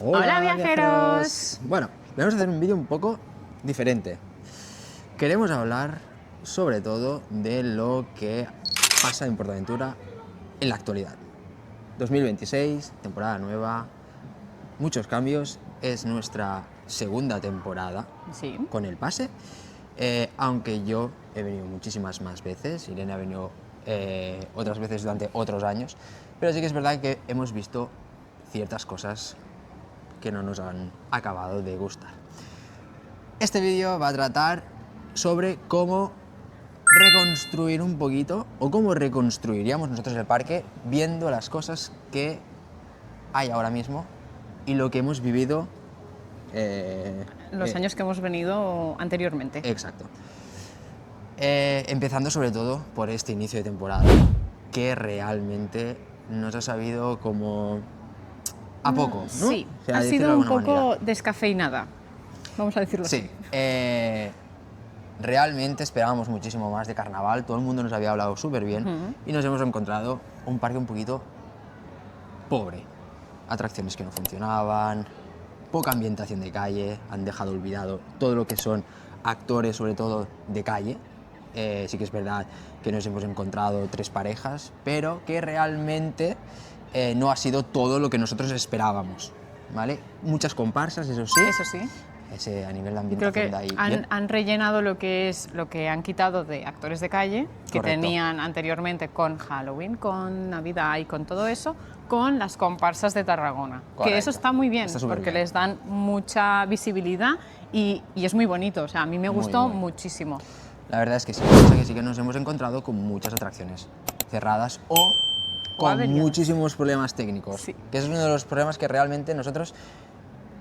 Hola viajeros. Bueno, vamos a hacer un vídeo un poco diferente. Queremos hablar sobre todo de lo que pasa en PortAventura en la actualidad. 2026, temporada nueva, muchos cambios, es nuestra segunda temporada con el pase, aunque yo he venido muchísimas más veces, Irene ha venido otras veces durante otros años, pero sí que es verdad que hemos visto ciertas cosas que no nos han acabado de gustar. Este vídeo va a tratar sobre cómo reconstruir un poquito, o cómo reconstruiríamos nosotros el parque viendo las cosas que hay ahora mismo y lo que hemos vivido los años que hemos venido anteriormente. Exacto. Empezando sobre todo por este inicio de temporada, que realmente nos ha sabido como a poco, ¿no? Sí, O sea, ha decirlo sido de un alguna poco manera. descafeinada, vamos a decirlo Sí, así. realmente esperábamos muchísimo más de carnaval, todo el mundo nos había hablado súper bien y nos hemos encontrado un parque un poquito pobre. Atracciones que no funcionaban, poca ambientación de calle, han dejado olvidado todo lo que son actores, sobre todo de calle. Sí que es verdad que nos hemos encontrado 3 parejas, pero que realmente no ha sido todo lo que nosotros esperábamos, ¿vale? Muchas comparsas, eso sí. Eso sí. Ese, a nivel de Creo ambientación que de ahí. han rellenado lo que han quitado de actores de calle, que Correcto. tenían anteriormente con Halloween, con Navidad y con todo eso, con las comparsas de Tarragona. Correcto. Que eso está muy bien, Está súper porque bien. les dan mucha visibilidad y es muy bonito. O sea, a mí me gustó muy. muchísimo. La verdad es que sí, pasa que sí que nos hemos encontrado con muchas atracciones cerradas o con averías. muchísimos problemas técnicos. Sí. Que ese es uno de los problemas que realmente nosotros,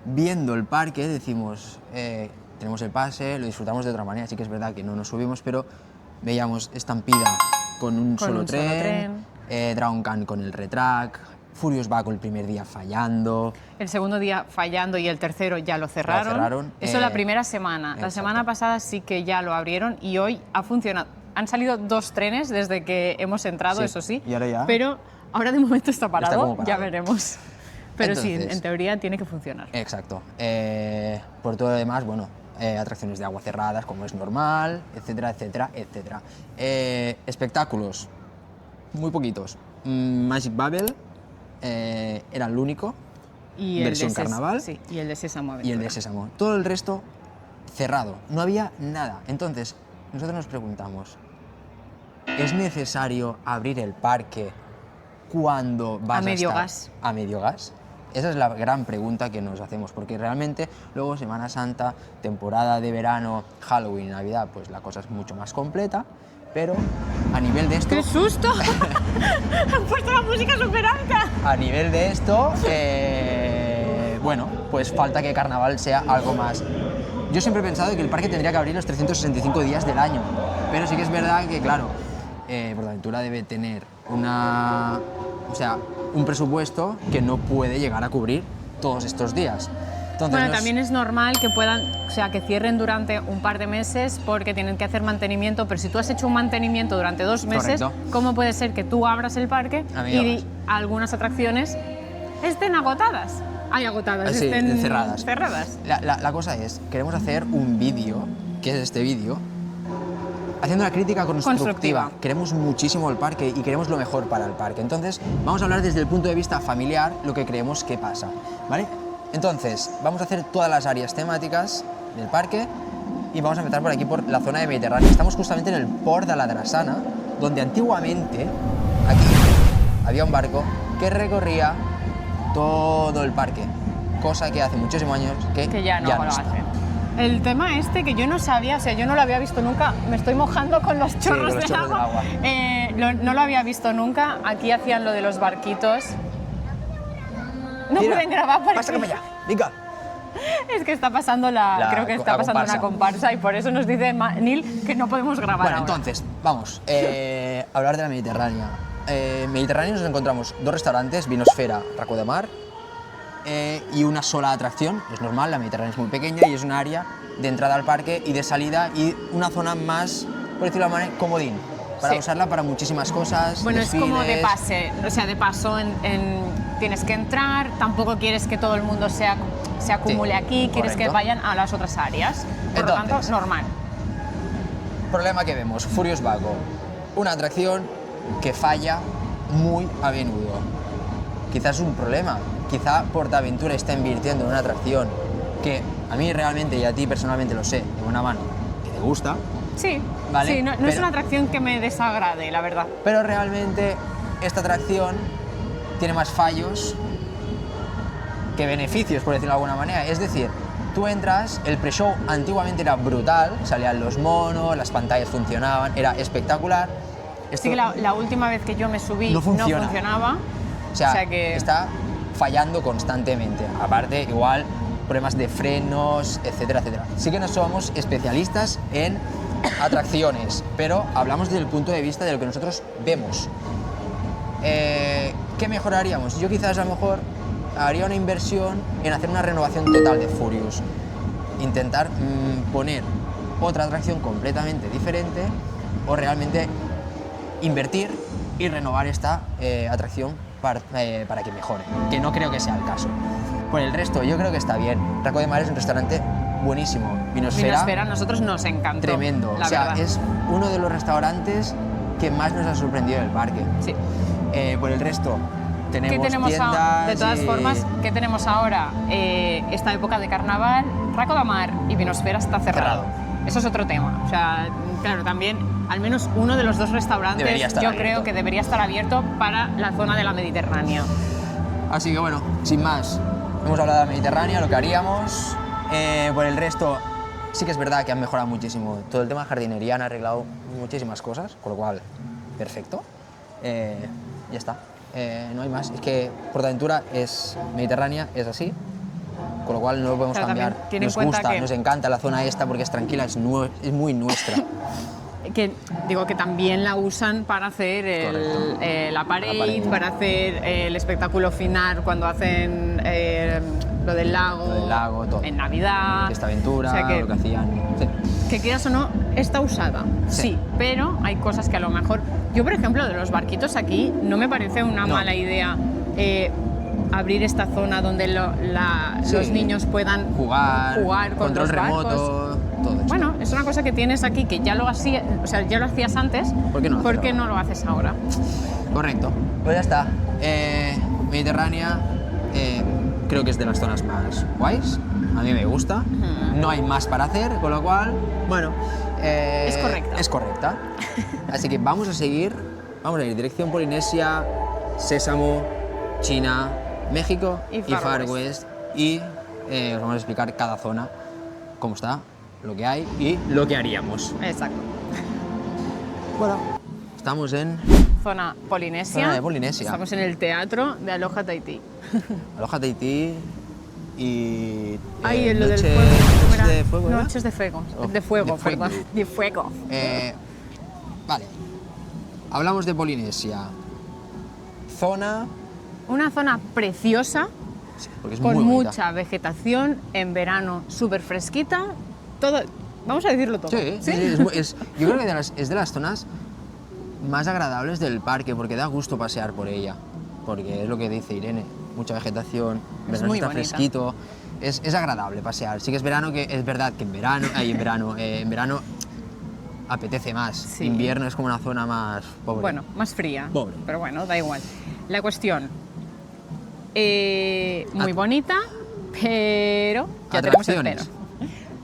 viendo el parque, decimos, tenemos el pase, lo disfrutamos de otra manera, sí que es verdad que no nos subimos, pero veíamos Estampida con un solo tren, Dragon Khan con el retrack, Furious Baco el primer día fallando. El segundo día fallando y el tercero ya lo cerraron. Eso la primera semana. Exacto. La semana pasada sí que ya lo abrieron y hoy ha funcionado. Han salido 2 trenes desde que hemos entrado, Sí, eso sí. y ahora ya. Pero ahora de momento está parado, como parado. ya veremos. Pero Entonces, sí, en teoría tiene que funcionar. Exacto. Por todo lo demás, bueno, atracciones de agua cerradas, como es normal, etcétera, etcétera, etcétera. Espectáculos, muy poquitos. Magic Bubble era el único, Y versión carnaval, sí, y el de Sésamo y el Aventura. de Sésamo. Todo el resto cerrado, no había nada. Entonces, nosotros nos preguntamos, ¿es necesario abrir el parque cuando vas A medio estar gas. a medio gas? Esa es la gran pregunta que nos hacemos, porque realmente luego Semana Santa, temporada de verano, Halloween, Navidad, pues la cosa es mucho más completa, pero a nivel de esto... ¡Qué susto! Han puesto la música súper alta. A nivel de esto, bueno, pues falta que Carnaval sea algo más. Yo siempre he pensado que el parque tendría que abrir los 365 días del año, pero sí que es verdad que, claro, PortAventura debe tener un presupuesto que no puede llegar a cubrir todos estos días. Entonces, Bueno, también es normal que que cierren durante un par de meses porque tienen que hacer mantenimiento, pero si tú has hecho un mantenimiento durante 2 meses, Correcto. ¿cómo puede ser que tú abras el parque A medio y gas. algunas atracciones estén agotadas? Hay agotadas, Sí, estén cerradas. cerradas. La cosa es, queremos hacer un vídeo, que es este vídeo, haciendo una crítica constructiva. Queremos muchísimo el parque y queremos lo mejor para el parque. Entonces, vamos a hablar desde el punto de vista familiar lo que creemos que pasa, ¿vale? Entonces, vamos a hacer todas las áreas temáticas del parque y vamos a empezar por aquí, por la zona de Mediterráneo. Estamos justamente en el Port de la Drassana, donde antiguamente aquí había un barco que recorría todo el parque, cosa que hace muchísimos años Que ya no lo está. hacen. El tema este que yo no sabía, o sea, yo no lo había visto nunca, me estoy mojando con los chorros, con los de chorros del agua. No lo había visto nunca. Aquí hacían lo de los barquitos. No Mira, pueden grabar porque pásame allá, venga. es que está pasando creo que está la pasando comparsa. una comparsa y por eso nos dice Neil que no podemos grabar Bueno, ahora. entonces, vamos, hablar de la Mediterránea. Mediterráneo nos encontramos 2 restaurantes, Vinosfera, Racó de Mar, y una sola atracción, es normal, la Mediterránea es muy pequeña y es un área de entrada al parque y de salida y una zona más, por decirlo de alguna manera, comodín, para Sí. usarla para muchísimas cosas. Bueno, es como de desfiles. pase, o sea, de paso tienes que entrar, tampoco quieres que todo el mundo se acumule aquí, quieres que correcto. vayan a las otras áreas. Por lo Entonces, tanto, normal. Problema que vemos, Furious Bago, una atracción que falla muy a menudo. Quizás es un problema, quizá PortAventura está invirtiendo en una atracción que a mí realmente y a ti personalmente lo sé, de buena mano, que te gusta, Sí, Vale, sí, no es pero- una atracción que me desagrade, la verdad. pero realmente esta atracción tiene más fallos que beneficios, por decirlo de alguna manera. Es decir, tú entras, el pre-show antiguamente era brutal, salían los monos, las pantallas funcionaban, era espectacular. Esto, Sí que la última vez que yo me subí No no funciona. funcionaba. o sea, que está fallando constantemente. Aparte, igual, problemas de frenos, etcétera, etcétera. Sí que no somos especialistas en atracciones, pero hablamos desde el punto de vista de lo que nosotros vemos. ¿Qué mejoraríamos? Yo quizás a lo mejor haría una inversión en hacer una renovación total de Furious. Intentar poner otra atracción completamente diferente o realmente invertir y renovar esta atracción para que mejore, que no creo que sea el caso. Por el resto, yo creo que está bien. Raco de Mar es un restaurante buenísimo. Vinosfera a nosotros nos encantó. Tremendo. La O sea, verdad. es uno de los restaurantes que más nos ha sorprendido del parque. Sí. Por el resto, ¿Qué tenemos tenemos tiendas de todas y- formas, ¿qué tenemos ahora? Esta época de carnaval, Raco de Mar y Vinosfera está cerrado. Eso es otro tema. O sea, claro, también al menos uno de los dos restaurantes Debería estar yo abierto. creo que debería estar abierto para la zona de la Mediterránea. Así que bueno, sin más, hemos hablado de la Mediterránea, lo que haríamos. Por el resto, sí que es verdad que han mejorado muchísimo. Todo el tema de jardinería han arreglado muchísimas cosas, con lo cual, perfecto. Ya está. No hay más. Es que PortAventura es Mediterránea, es así. Con lo cual no lo podemos Claro, cambiar. también tiene en Nos cuenta gusta, que- nos encanta la zona esta porque es tranquila, es muy nuestra. Que digo que también la usan para hacer Correcto. la parade, La parade. para hacer el espectáculo final cuando hacen lo del lago, Lo del lago, todo. en Navidad. Esta aventura, O sea que, lo que hacían. Sí. que quieras o no, está usada, Sí. sí, pero hay cosas que a lo mejor... Yo, por ejemplo, de los barquitos aquí, no me parece una No. mala idea abrir esta zona donde Sí. los niños puedan Jugar, con control los barcos. remoto, todo esto. Bueno, es una cosa que tienes aquí que ya lo hacías, o sea, ya lo hacías antes. ¿Por qué no ¿Por hacerlo qué ahora? no lo haces ahora? Correcto. Pues ya está. Mediterránea creo que es de las zonas más guays. A mí me gusta. No hay más para hacer, con lo cual, bueno. Es correcta. Es correcta. Así que vamos a seguir. Vamos a ir dirección Polinesia, Sésamo, China, México Y y Far Far West. West. Y os vamos a explicar cada zona, cómo está, lo que hay y lo que haríamos. Exacto. Bueno, estamos en Zona Polinesia. Zona de Polinesia. Estamos en el teatro de Aloha Tahití. Aloha Tahití y... Ay, lo del Noche- fuego. ¿cómo era? Noches de fuego, ¿verdad? Noches de fuego. Oh, de fuego, de fuego. perdón. De fuego. Vale, hablamos de Polinesia. Zona... Una zona preciosa, sí, porque es con muy bonita. mucha vegetación, en verano súper fresquita. Todo, vamos a decirlo todo. Sí, sí, sí, yo creo que es de las zonas más agradables del parque, porque da gusto pasear por ella. Porque es lo que dice Irene, mucha vegetación, en verano muy está bonita. fresquito, es agradable pasear. Sí que es verano, que es verdad que en verano apetece más. Sí. Invierno es como una zona más pobre. Bueno, más fría. Pobre. Pero bueno, da igual. La cuestión, muy bonita, pero ya tenemos el pero. Atracciones.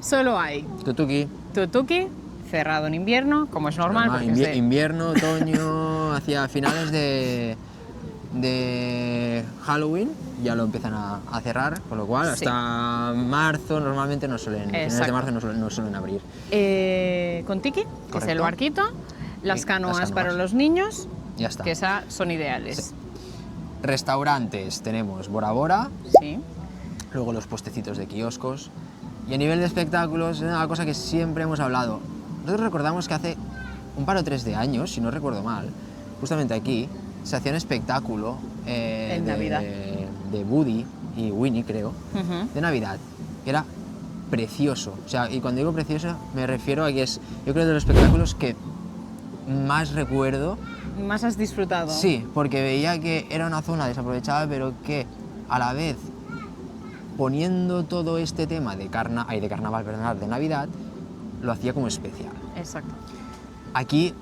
Solo hay Tutuki, Tutuki, cerrado en invierno, como es normal. porque es de- invierno, otoño, hacia finales de Halloween ya lo empiezan a cerrar, con lo cual Sí. hasta marzo normalmente no suelen, finales de Exacto. marzo no suelen abrir. Con Tiki, que es Correcto. el barquito, las Y canoas las para canoas. los niños, Ya está. que esas son ideales. Sí. Restaurantes tenemos Bora Bora, Sí. luego los puestecitos de kioscos y a nivel de espectáculos es una cosa que siempre hemos hablado. Nosotros recordamos que hace un par o tres de años, si no recuerdo mal, justamente aquí se hacía un espectáculo En Navidad. de Woody y Winnie, creo, Ujú. de Navidad, que era precioso. O sea, y cuando digo precioso me refiero a que es, yo creo, de los espectáculos que más recuerdo. Más has disfrutado. Sí, porque veía que era una zona desaprovechada, pero que a la vez, poniendo todo este tema de carnaval, perdón, de Navidad, lo hacía como especial. Exacto. Aquí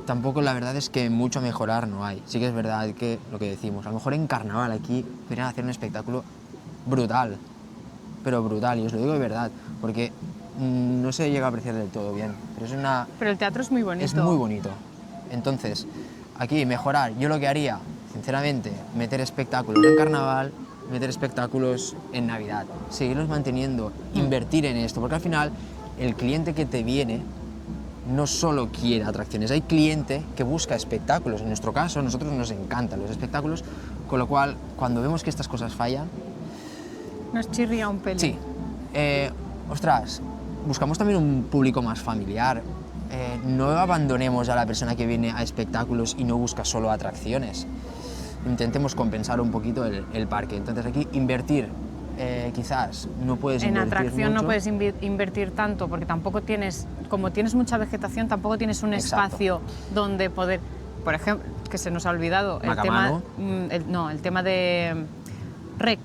tampoco la verdad es que mucho a mejorar no hay. Sí que es verdad que lo que decimos, a lo mejor en carnaval aquí podrían hacer un espectáculo brutal, pero brutal, y os lo digo de verdad, porque no se llega a apreciar del todo bien, pero el teatro es muy bonito. es muy bonito. Entonces, aquí mejorar, yo lo que haría, sinceramente, meter espectáculos en carnaval, meter espectáculos en Navidad, seguirlos manteniendo, invertir en esto, porque al final el cliente que te viene no solo quiere atracciones, hay cliente que busca espectáculos. En nuestro caso, a nosotros nos encantan los espectáculos, con lo cual, cuando vemos que estas cosas fallan... Nos chirría un pelín. Sí. Ostras, buscamos también un público más familiar. No abandonemos a la persona que viene a espectáculos y no busca solo atracciones. Intentemos compensar un poquito el parque. Entonces aquí invertir, quizás no puedes en invertir atracción mucho. no puedes invertir tanto porque tampoco tienes, como tienes mucha vegetación, tampoco tienes un Exacto. espacio donde poder, por ejemplo, que se nos ha olvidado, Macamano. el tema de Rec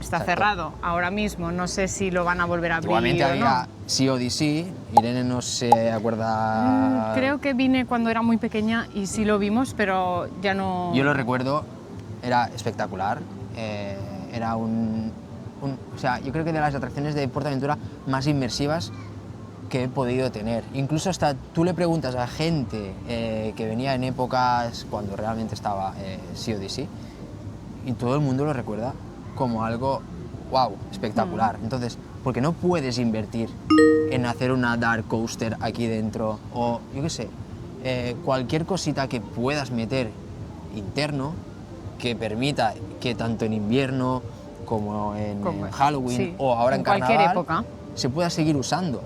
está Exacto. cerrado ahora mismo, no sé si lo van a volver a abrir Igualmente o había no. CODC, Irene no se acuerda... Creo que vine cuando era muy pequeña y sí lo vimos, pero ya no... Yo lo recuerdo, era espectacular, era o sea, yo creo que de las atracciones de PortAventura más inmersivas que he podido tener. Incluso hasta tú le preguntas a gente que venía en épocas cuando realmente estaba CODC y todo el mundo lo recuerda como algo, wow, espectacular. Entonces, ¿por qué no puedes invertir en hacer una dark coaster aquí dentro? O, yo qué sé, cualquier cosita que puedas meter interno que permita que tanto en invierno como en Halloween sí, o ahora en cualquier carnaval época se pueda seguir usando.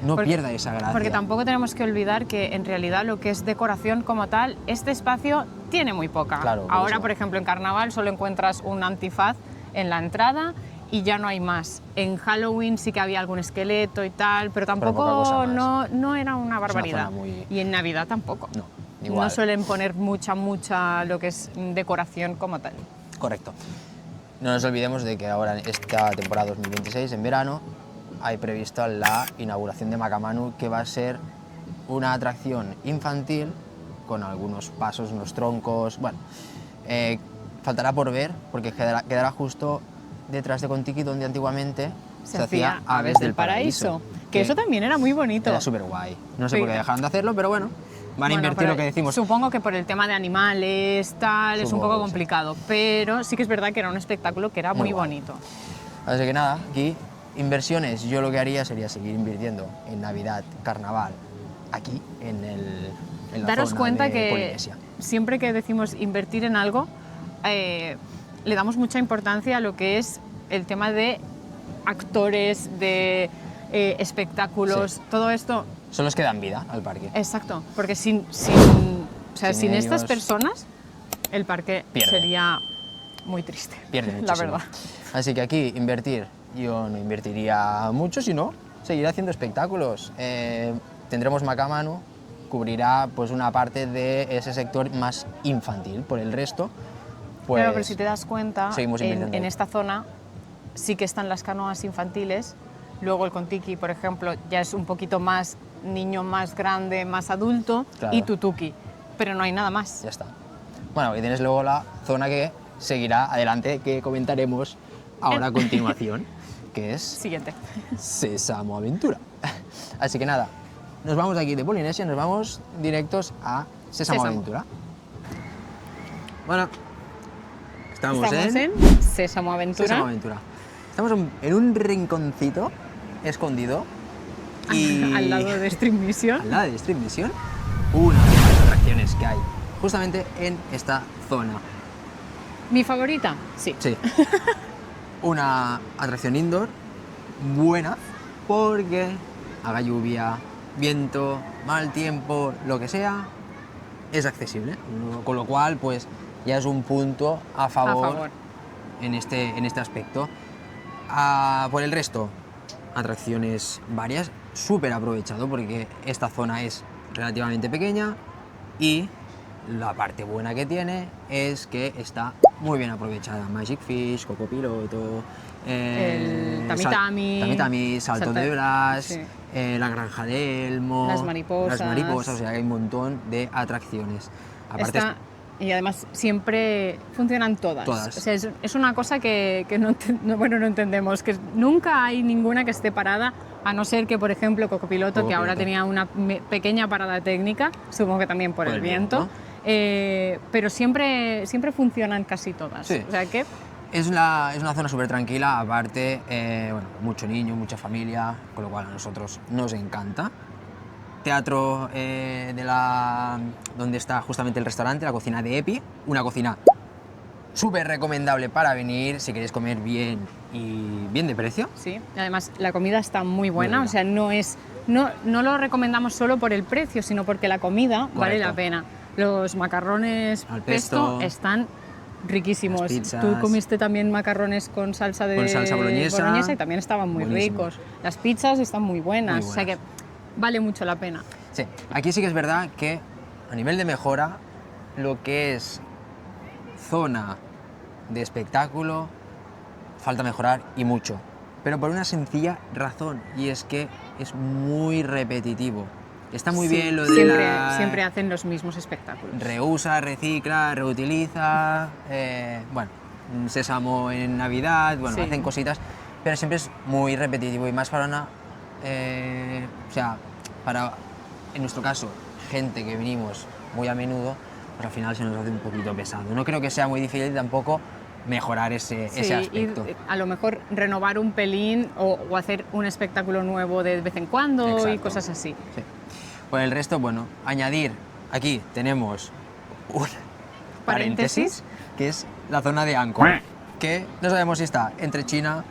No pierda esa gracia. Porque tampoco tenemos que olvidar que en realidad lo que es decoración como tal, este espacio tiene muy poca. Claro, ahora, por ejemplo, en carnaval solo encuentras un antifaz en la entrada y ya no hay más. En Halloween sí que había algún esqueleto y tal, pero poca tampoco cosa más. no era una barbaridad. zona muy... Y en Navidad tampoco. No, igual. No suelen poner mucha lo que es decoración como tal. Correcto. No nos olvidemos de que ahora, en esta temporada 2026, en verano, hay previsto la inauguración de Macamanu, que va a ser una atracción infantil con algunos pasos, unos troncos. Bueno, faltará por ver, porque quedará justo detrás de Contiki, donde antiguamente se hacía Aves del Paraíso. Que eso también era muy bonito. Era súper guay. No sé Sí. por qué dejaron de hacerlo, pero bueno, van a invertir pero lo que decimos. Supongo que por el tema de animales, tal, es un Supongo, poco sí. complicado, pero sí que es verdad que era un espectáculo que era muy guay. bonito. Así que nada, aquí inversiones, yo lo que haría sería seguir invirtiendo en Navidad, Carnaval, aquí en la Daros zona cuenta de que Polinesia. siempre que decimos invertir en algo, le damos mucha importancia a lo que es el tema de actores, de espectáculos, Sí. todo esto. Son los que dan vida al parque. Exacto, porque sin estas ellos personas, el parque pierde. sería muy triste. Pierde la muchísimo. verdad. Así que aquí invertir, yo no invertiría mucho, sino seguir haciendo espectáculos. Tendremos Macamanu, cubrirá pues una parte de ese sector más infantil. Por el resto, pues Claro, pero si te das cuenta, seguimos invirtiendo en ahí. esta zona sí que están las canoas infantiles, luego el Contiki, por ejemplo, ya es un poquito más niño, más grande, más adulto, Claro. y Tutuki, pero no hay nada más. Ya está. Bueno, y tienes luego la zona que seguirá adelante, que comentaremos ahora a continuación, que es Siguiente. Sésamo Aventura. Así que nada, nos vamos de aquí de Polinesia, nos vamos directos a Sésamo Sésamo. Aventura. Bueno, estamos Estamos en en Sésamo Aventura. Sésamo Aventura. Estamos en un rinconcito escondido y Al lado de Stream Mission. al lado de Stream Mission, una de las atracciones que hay justamente en esta zona. ¿Mi favorita? Sí. Sí. Una atracción indoor buena porque haga lluvia, viento, mal tiempo, lo que sea, es accesible. Con lo cual, pues ya es un punto a favor. En este aspecto. Por el resto, atracciones varias, súper aprovechado porque esta zona es relativamente pequeña, Y la parte buena que tiene es que está muy bien aprovechada. Magic Fish, Coco Piloto, El Tami Tami, Salto de Blas, sí. la Granja de Elmo, Las mariposas. o sea, hay un montón de atracciones. Aparte, Y además siempre funcionan todas. Todas. O sea, es una cosa que no entendemos, que nunca hay ninguna que esté parada, a no ser que, por ejemplo, Cocopiloto, que ahora tenía una pequeña parada técnica, supongo que también por el viento, pero siempre funcionan casi todas. Sí. O sea que... Es una zona súper tranquila, aparte, bueno, mucho niño, mucha familia, con lo cual a nosotros nos encanta. Teatro donde está justamente el restaurante, la cocina de Epi, una cocina súper recomendable para venir si queréis comer bien y bien de precio. Sí, además la comida está muy buena, Muy o sea, no lo recomendamos solo por el precio, sino porque la comida vale la pena. Los macarrones al pesto están riquísimos. Las pizzas. Tú comiste también macarrones con salsa boloñesa y también estaban muy ricos. Las pizzas están muy buenas, o sea que vale mucho la pena. Sí, aquí sí que es verdad que a nivel de mejora, lo que es zona de espectáculo, falta mejorar y mucho. Pero por una sencilla razón, y es que es muy repetitivo. Está muy bien lo de siempre hacen los mismos espectáculos. Reusa, recicla, reutiliza, bueno, sésamo en Navidad, bueno, hacen cositas, pero siempre es muy repetitivo y más para una, o sea, para, en nuestro caso, gente que venimos muy a menudo, pues al final se nos hace un poquito pesado. No creo que sea muy difícil tampoco mejorar ese aspecto. Y a lo mejor renovar un pelín o hacer un espectáculo nuevo de vez en cuando. Exacto. Y cosas así. Sí. Por el resto, bueno, añadir, aquí tenemos un paréntesis, que es la zona de Angkor, que no sabemos si está entre China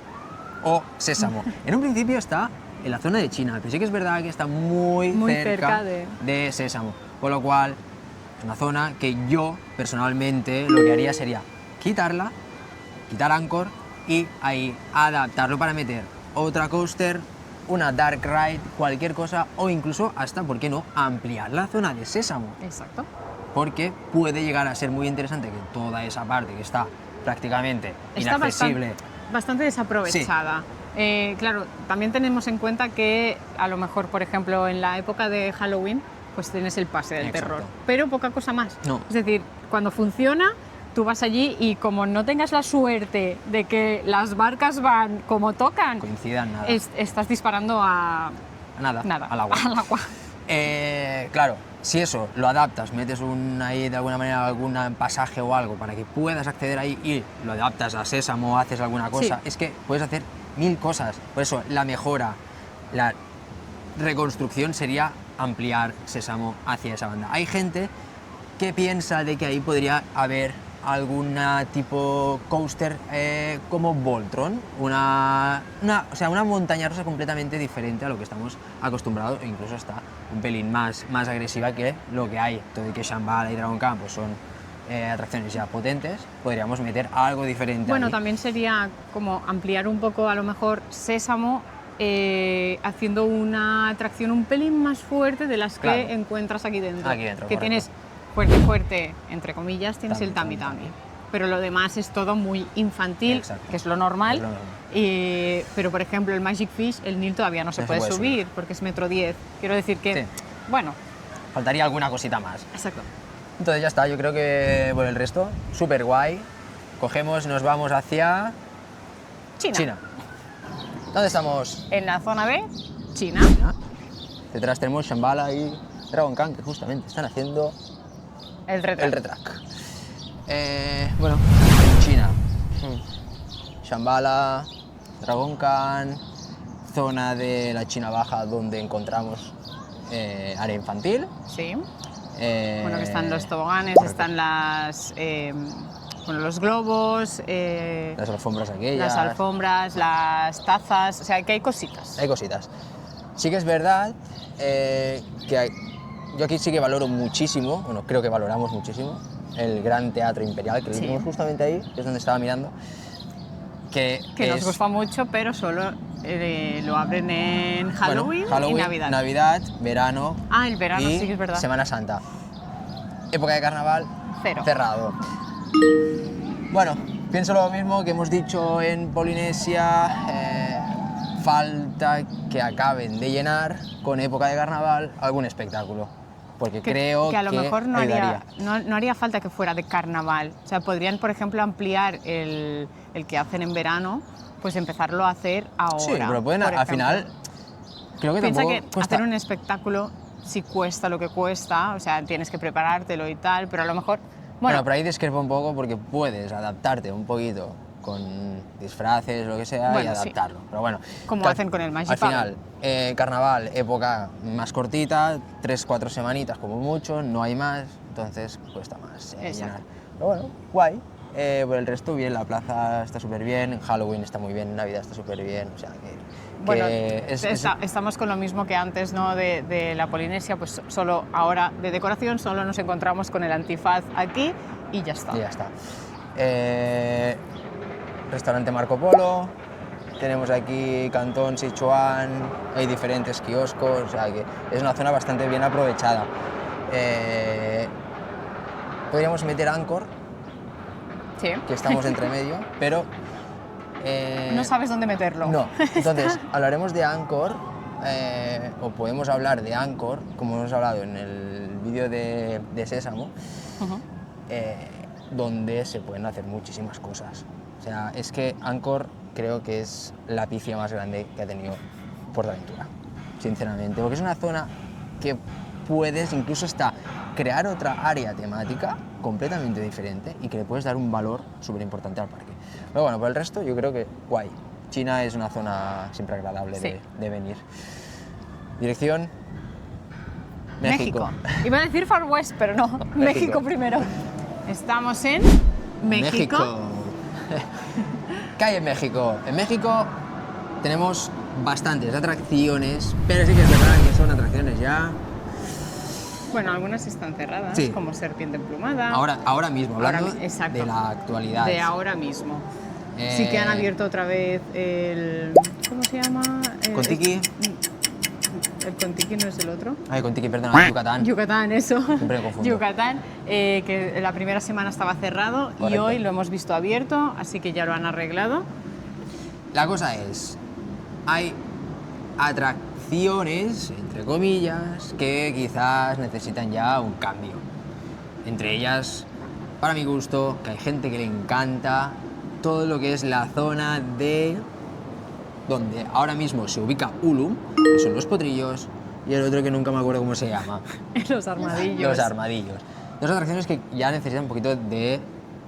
o Sésamo. En un principio está en la zona de China, pero sí que es verdad que está muy cerca de Sésamo, con lo cual es una zona que yo personalmente lo que haría sería quitar Angkor y ahí adaptarlo para meter otra coaster, una dark ride, cualquier cosa, o incluso hasta, ¿por qué no?, ampliar la zona de Sésamo. Exacto. Porque puede llegar a ser muy interesante que toda esa parte que está prácticamente inaccesible... Bastante desaprovechada. Sí. Claro, también tenemos en cuenta que a lo mejor, por ejemplo, en la época de Halloween, pues tienes el pase del terror, pero poca cosa más. No. Es decir, cuando funciona, tú vas allí y como no tengas la suerte de que las barcas van como tocan, coincidan nada. Estás disparando a... Nada, al agua. Al agua. Claro, si eso lo adaptas, metes ahí de alguna manera algún pasaje o algo para que puedas acceder ahí y lo adaptas a Sésamo, haces alguna cosa, es que puedes hacer 1000 cosas. Por eso la mejora, la reconstrucción sería ampliar Sésamo hacia esa banda. Hay gente que piensa de que ahí podría haber alguna tipo coaster como Voltron, una montaña rusa completamente diferente a lo que estamos acostumbrados, e incluso está un pelín más agresiva que lo que hay. Todo y que Shambhala y Dragon Khan pues son atracciones ya potentes, podríamos meter algo diferente. Bueno, ahí. También sería como ampliar un poco a lo mejor Sésamo, haciendo una atracción un pelín más fuerte de las que encuentras aquí dentro. Aquí dentro, que correcto. Tienes fuerte, entre comillas, tienes el Tami Tami. Pero lo demás es todo muy infantil, que es lo normal. Pero, por ejemplo, el Magic Fish, el Nil todavía no se puede subir porque es 1,10 m. Quiero decir que, bueno... Faltaría alguna cosita más. Exacto. Entonces ya está, yo creo que por el resto, súper guay. Cogemos, nos vamos hacia... China. ¿Dónde estamos? En la zona B, China. Detrás tenemos Shambhala y Dragon Khan, que justamente están haciendo... El retrack. Bueno, China. Shambhala, Dragon Khan, zona de la China Baja donde encontramos área infantil. Sí. Bueno, que están los toboganes, están los globos, las alfombras aquellas. Las alfombras, las tazas, o sea, que hay cositas. Hay cositas. Sí que es verdad yo aquí sí que valoro muchísimo, bueno, creo que valoramos muchísimo, el Gran Teatro Imperial, que lo tenemos justamente ahí, que es donde estaba mirando. Que nos gusta mucho, pero solo lo abren en Halloween y Navidad. Navidad, verano. El verano sí que es verdad. Semana Santa. Época de carnaval, Cero. cerrado. Bueno, pienso lo mismo que hemos dicho en Polinesia. Falta que acaben de llenar con época de carnaval algún espectáculo. Porque creo que a lo mejor no ayudaría. no haría falta que fuera de carnaval. O sea, podrían, por ejemplo, ampliar el que hacen en verano, pues empezarlo a hacer ahora. Sí, pero pueden, por al ejemplo. final, creo que Piensa tampoco que cuesta. hacer un espectáculo sí cuesta lo que cuesta, o sea, tienes que preparártelo y tal, pero a lo mejor... Bueno, pero ahí discrepo un poco porque puedes adaptarte un poquito con disfraces o lo que sea y Bueno, sí. adaptarlo. Pero bueno, Como que hacen con el Magic al final, carnaval, época más cortita, 3-4 semanitas como mucho, no hay más, entonces cuesta más llenar. Pero bueno, guay. Por el resto, bien, la plaza está súper bien, Halloween está muy bien, Navidad está súper bien, o sea que... Bueno, estamos con lo mismo que antes, ¿no? De la Polinesia, pues solo ahora de decoración solo nos encontramos con el antifaz aquí y ya está. Y ya está. Restaurante Marco Polo, tenemos aquí Cantón Sichuan, hay diferentes kioscos, o sea que es una zona bastante bien aprovechada. Podríamos meter Angkor, Sí. que estamos entre medio, pero... No sabes dónde meterlo. No, entonces hablaremos de Angkor, o podemos hablar de Angkor, como hemos hablado en el vídeo de Sésamo, Ujú. donde se pueden hacer muchísimas cosas. O sea, es que Angkor creo que es la pifia más grande que ha tenido PortAventura, sinceramente, porque es una zona que puedes incluso hasta crear otra área temática completamente diferente y que le puedes dar un valor súper importante al parque. Pero bueno, por el resto yo creo que guay. China es una zona siempre agradable Sí. de venir. Dirección... México. Iba a decir Far West, pero no. México primero. Estamos en México. ¿Qué hay en México? En México tenemos bastantes atracciones, pero sí que es verdad que son atracciones ya... Bueno, algunas están cerradas, Sí. como Serpiente Emplumada. Ahora mismo, hablando exacto. de la actualidad. De ahora mismo. Sí que han abierto otra vez el... ¿Cómo se llama? Contiki. El Contiki no es el otro. Ay, Contiki, perdona, Yucatán. Yucatán, eso. Siempre me confundo. Yucatán, que la primera semana estaba cerrado y Correcto. hoy lo hemos visto abierto, así que ya lo han arreglado. La cosa es, hay atracciones, entre comillas, que quizás necesitan ya un cambio. Entre ellas, para mi gusto, que hay gente que le encanta todo lo que es la zona de donde ahora mismo se ubica Ulum, que son los potrillos, y el otro que nunca me acuerdo cómo se llama. Los armadillos. Los armadillos. Dos atracciones que ya necesitan un poquito de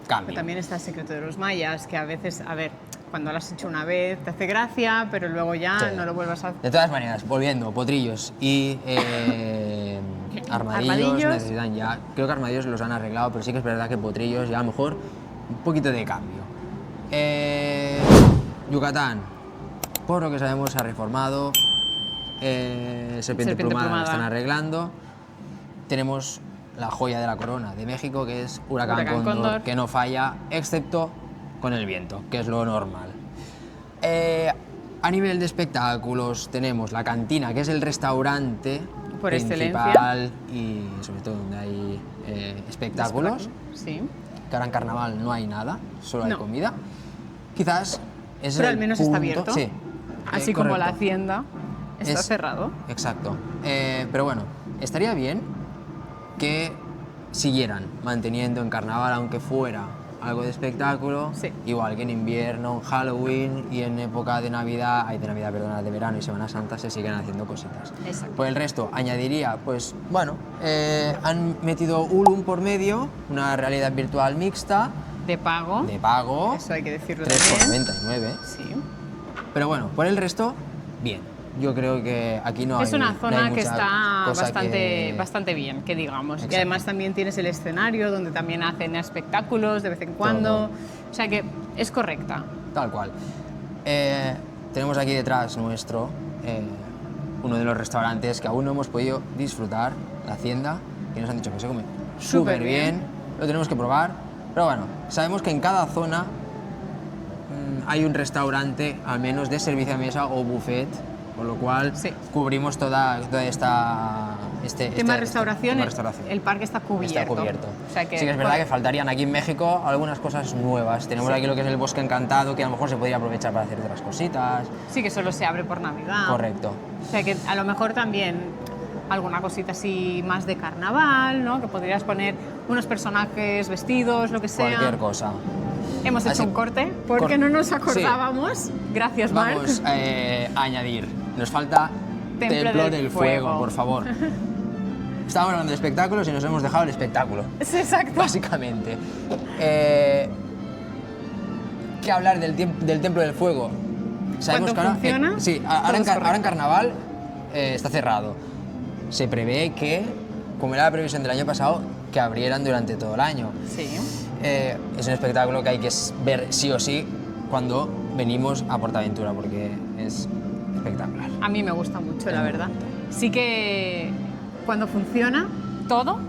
cambio. Pero también está el secreto de los mayas, que a veces, a ver, cuando lo has hecho una vez te hace gracia, pero luego ya Sí. no lo vuelvas a hacer. De todas maneras, volviendo, potrillos y armadillos necesitan ya... Creo que armadillos los han arreglado, pero sí que es verdad que potrillos ya a lo mejor un poquito de cambio. Yucatán, por lo que sabemos, se ha reformado. Serpiente Emplumada la están arreglando. Tenemos la joya de la corona de México, que es Huracán Cóndor, que no falla, excepto con el viento, que es lo normal. A nivel de espectáculos tenemos la cantina, que es el restaurante Por principal y sobre todo donde hay espectáculos. Sí. Que ahora en carnaval no hay nada, solo hay No. comida. Quizás es Pero el al menos punto, está abierto. Sí, Así como la correcto. hacienda está Es- cerrado. Exacto. Pero bueno, estaría bien que siguieran manteniendo en carnaval, aunque fuera algo de espectáculo, Sí. igual que en invierno, en Halloween y en época de Navidad, de verano y Semana Santa se siguen haciendo cositas. Exacto. Por el resto, añadiría, pues bueno, han metido Ulum por medio, una realidad virtual mixta, De pago. de pago, Eso hay que decirlo también. 3,99. Sí. Pero bueno, por el resto, bien. Yo creo que aquí no hay... Es una no zona hay que mucha está cosa bastante, que- bastante bien, que digamos. Exacto. Y además también tienes el escenario donde también hacen espectáculos de vez en cuando. Todo. O sea que es correcta. Tal cual. Tenemos aquí detrás nuestro, uno de los restaurantes que aún no hemos podido disfrutar, la Hacienda, que nos han dicho que se come súper bien, lo tenemos que probar, pero bueno, sabemos que en cada zona hay un restaurante, al menos de servicio a mesa o buffet, con lo cual Sí. cubrimos toda esta Tema restauración, tema restauración. el parque está cubierto. Está cubierto. O sea que, sí que es verdad que faltarían aquí en México algunas cosas nuevas. Tenemos aquí lo que es el bosque encantado, que a lo mejor se podría aprovechar para hacer otras cositas. Sí, que solo se abre por Navidad. Correcto. O sea que a lo mejor también alguna cosita así más de carnaval, ¿no? Que podrías poner unos personajes vestidos, lo que sea. Cualquier cosa. Hemos hecho un corte porque no nos acordábamos. Sí. Gracias, Marc. Vamos a añadir. Nos falta Templo del Fuego, por favor. Estamos hablando de espectáculos y nos hemos dejado el espectáculo. Sí, exacto. Básicamente. ¿Qué hablar del Templo del Fuego? Sabemos que ahora funciona. Sí, ahora en carnaval está cerrado. Se prevé que, como era la previsión del año pasado, que abrieran durante todo el año. Sí. Es un espectáculo que hay que ver sí o sí cuando venimos a PortAventura, porque es espectacular. A mí me gusta mucho, la verdad. Sí que cuando funciona todo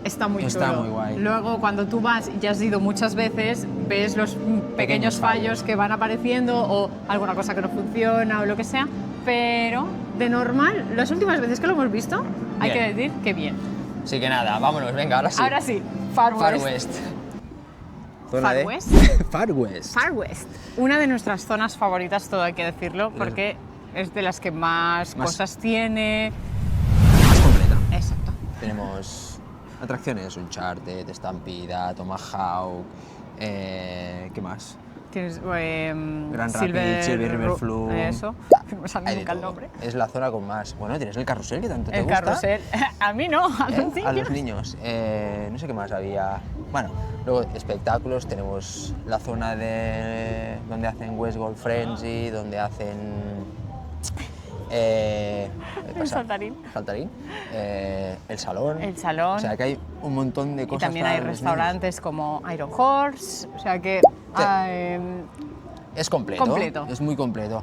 está muy chulo. Está muy guay. Luego, cuando tú vas y ya has ido muchas veces, ves los pequeños fallos que van apareciendo o alguna cosa que no funciona o lo que sea, pero de normal, las últimas veces que lo hemos visto, hay que decir que bien. Sí que nada, vámonos, venga, ahora sí. Ahora sí, Far West. Far West. Far West. Far West. Una de nuestras zonas favoritas, todo hay que decirlo, porque es de las que más cosas tiene. Más completa. Exacto. Tenemos atracciones, Uncharted, Estampida, Tomahawk, ¿qué más? Tienes Grand Rapids, Silver River Flow. Eso, no me sale nunca el nombre. Es la zona con más. Bueno, tienes el carrusel que tanto te gusta. El carrusel, a mí no, a los niños. A los niños. No sé qué más había. Bueno, luego espectáculos, tenemos la zona de donde hacen West Golf Frenzy, donde hacen el saltarín. El salón. El salón. O sea que hay un montón de cosas. Y también hay restaurantes como Iron Horse, o sea que es completo. Es muy completo.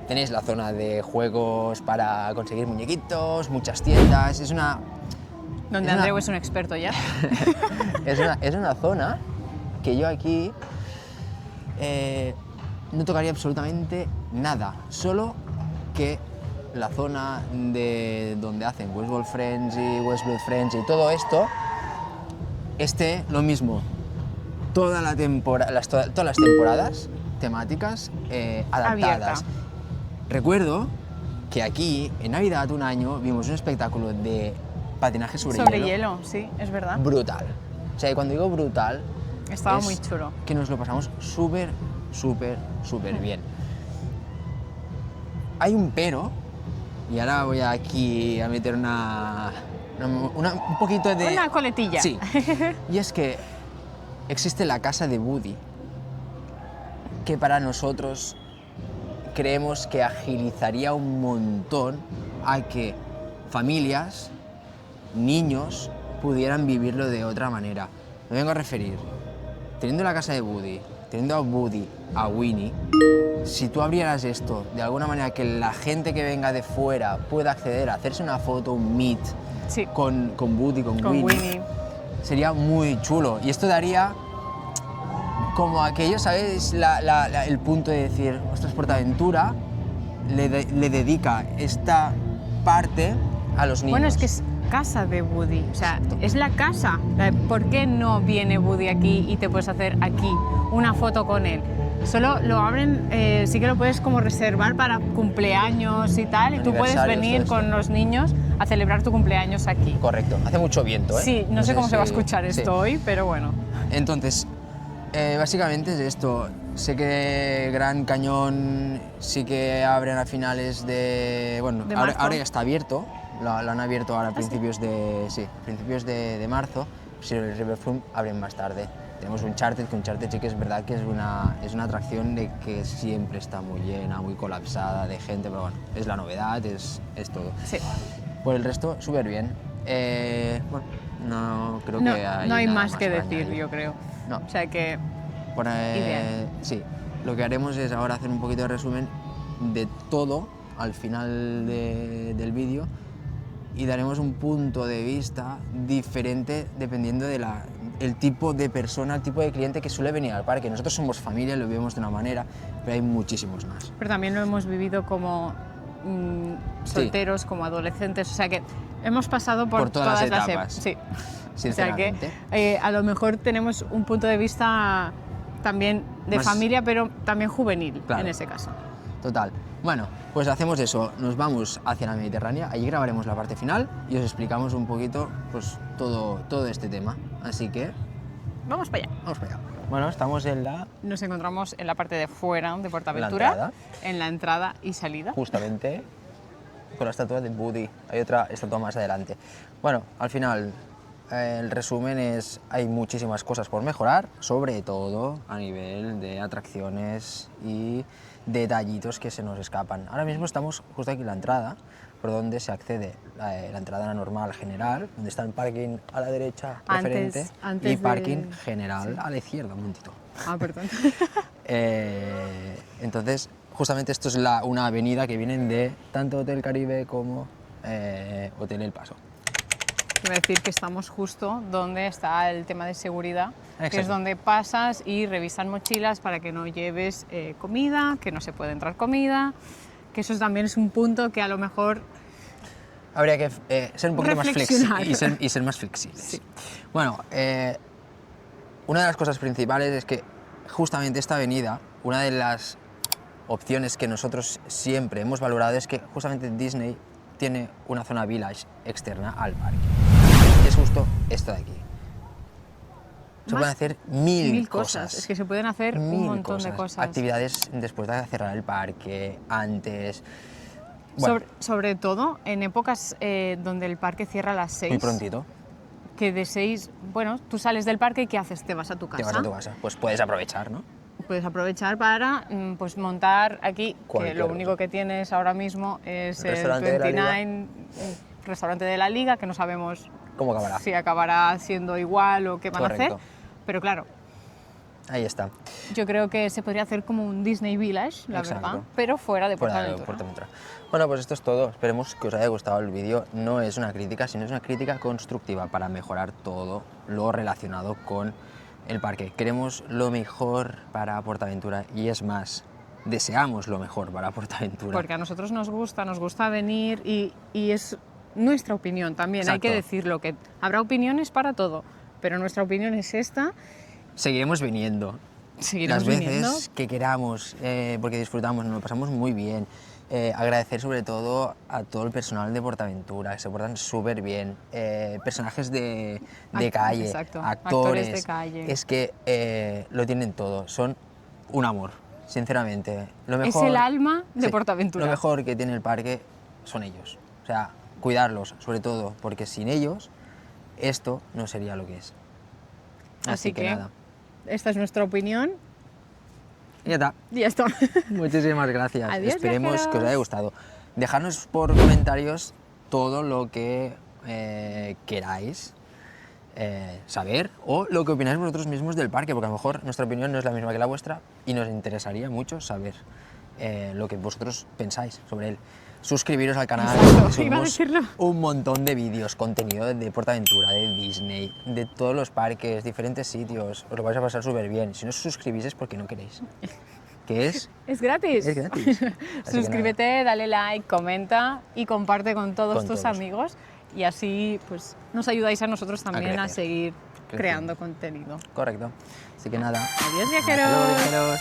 Tenéis la zona de juegos para conseguir muñequitos, muchas tiendas. Es una. Donde Andreu es un experto ya. es una zona que yo aquí no tocaría absolutamente nada, solo que la zona de donde hacen West Golf Frenzy, West Blood Frenzy y todo esto esté lo mismo todas las temporadas temáticas adaptadas. Abierta. Recuerdo que aquí en Navidad un año vimos un espectáculo de patinaje sobre hielo, sí, es verdad. Brutal. O sea, cuando digo brutal, estaba muy chulo. Que nos lo pasamos súper bien. Hay un pero, y ahora voy aquí a meter un poquito de... Una coletilla. Sí, y es que existe la casa de Woody, que para nosotros creemos que agilizaría un montón a que familias, niños, pudieran vivirlo de otra manera. Me vengo a referir, teniendo la casa de Woody, teniendo a Woody, a Winnie, si tú abrieras esto de alguna manera que la gente que venga de fuera pueda acceder a hacerse una foto, un meet con Woody, con Winnie, sería muy chulo. Y esto daría como aquello, ¿sabes? El punto de decir, ostras, PortAventura le dedica esta parte a los niños. Bueno, es que es casa de Woody, o sea, es la casa. ¿Por qué no viene Woody aquí y te puedes hacer aquí una foto con él? Solo lo abren, sí que lo puedes como reservar para cumpleaños y tal, y tú puedes venir con los niños a celebrar tu cumpleaños aquí. Correcto, hace mucho viento, ¿eh? Sí, no sé cómo se va a escuchar esto hoy, pero bueno. Entonces, básicamente es esto. Sé que Gran Cañón sí que abren a finales de... Bueno, ahora ya está abierto, lo han abierto ahora a principios de marzo. Silver River Flow abren más tarde. Tenemos Uncharted, que Uncharted sí que es verdad que es una atracción de que siempre está muy llena, muy colapsada de gente, pero bueno, es la novedad, es todo. Sí. Por el resto, súper bien. Bueno, no creo que no hay más que para decir, añadir. yo creo. No. O sea que... Sí, lo que haremos es ahora hacer un poquito de resumen de todo al final del vídeo y daremos un punto de vista diferente dependiendo del tipo de persona, el tipo de cliente que suele venir al parque. Nosotros somos familia, lo vemos de una manera, pero hay muchísimos más. Pero también lo hemos vivido como solteros, como adolescentes, o sea que hemos pasado por todas las las etapas. Sí. Sinceramente. O sea que a lo mejor tenemos un punto de vista también de Más- familia, pero también juvenil, Claro. en ese caso. Total. Bueno, pues hacemos eso, nos vamos hacia la Mediterránea, allí grabaremos la parte final y os explicamos un poquito pues todo este tema. Así que Vamos para allá. vamos para allá. Bueno, estamos en la... Nos encontramos en la parte de fuera de entrada. PortAventura, en la entrada y salida. justamente con la estatua de Buddy. Hay otra estatua más adelante. Bueno, al final, el resumen es, hay muchísimas cosas por mejorar, sobre todo a nivel de atracciones y detallitos que se nos escapan. Ahora mismo estamos justo aquí en la entrada, por donde se accede la entrada normal general, donde está el parking a la derecha preferente antes y parking de- general sí. a la izquierda, un momentito. Ah, perdón. Entonces, justamente esto es una avenida que vienen de tanto Hotel Caribe como Hotel El Paso. Quiero decir que estamos justo donde está el tema de seguridad, que es Exacto. donde pasas y revisan mochilas para que no lleves comida, que no se puede entrar comida, que eso también es un punto que a lo mejor Habría que ser un poquito más Reflexionar. flexibles y ser más flexibles. Bueno, una de las cosas principales es que justamente esta avenida, una de las opciones que nosotros siempre hemos valorado es que justamente Disney tiene una zona village externa al parque. Es justo esto de aquí. Se Más- pueden hacer mil mil cosas. cosas. Es que se pueden hacer un Mil montón de cosas. Actividades después de cerrar el parque, antes. Bueno, Sobre todo en épocas donde el parque cierra a las 6. muy prontito Que de 6, bueno, tú sales del parque y ¿qué haces? Te vas a tu casa. te vas a tu casa. Pues puedes aprovechar, ¿no? Puedes aprovechar para pues, montar aquí, que Cualquier lo cosa. único que tienes ahora mismo es El el restaurante de la Liga. 29, restaurante de la Liga, que no sabemos ¿Cómo acabará? si acabará siendo igual o qué van a Correcto. hacer. Pero claro, Ahí está. yo creo que se podría hacer como un Disney Village, la Exacto. verdad, pero fuera de Fuera de PortAventura. PortAventura. Bueno, pues esto es todo. Esperemos que os haya gustado el vídeo. No es una crítica, sino es una crítica constructiva para mejorar todo lo relacionado con el parque. Queremos lo mejor para PortAventura y es más, deseamos lo mejor para PortAventura. Porque a nosotros nos gusta venir y es nuestra opinión también, hay que Exacto. decirlo, que habrá opiniones para todo, pero nuestra opinión es esta, Seguiremos viniendo. seguiremos Las veces viniendo. que queramos, porque disfrutamos, nos lo pasamos muy bien. Agradecer sobre todo a todo el personal de PortAventura, que se portan súper bien. Personajes de calle, exacto, actores. actores de calle. Es que lo tienen todo, son un amor, sinceramente. Lo Es mejor, el alma de sí, PortAventura. Lo mejor que tiene el parque son ellos. O sea, cuidarlos, sobre todo, porque sin ellos esto no sería lo que es. Así que nada. esta es nuestra opinión Y ya está. y ya está. Muchísimas gracias. Adiós, Esperemos que os viajeros. haya gustado. Dejadnos por comentarios todo lo que queráis saber o lo que opináis vosotros mismos del parque, porque a lo mejor nuestra opinión no es la misma que la vuestra y nos interesaría mucho saber lo que vosotros pensáis sobre él. Suscribiros al canal, Exacto, iba a subimos decirlo. un montón de vídeos, contenido de PortAventura, de Disney, de todos los parques, diferentes sitios. Os lo vais a pasar súper bien. Si no os suscribís es porque no queréis. ¿Qué es? Es gratis. Es gratis. Así que Suscríbete, dale like, comenta y comparte con todos Con tus todos. amigos y así pues nos ayudáis a nosotros también a crecer. seguir Creciendo. creando contenido. Correcto. Así que nada. Adiós, Hasta luego, viajeros. viajeros.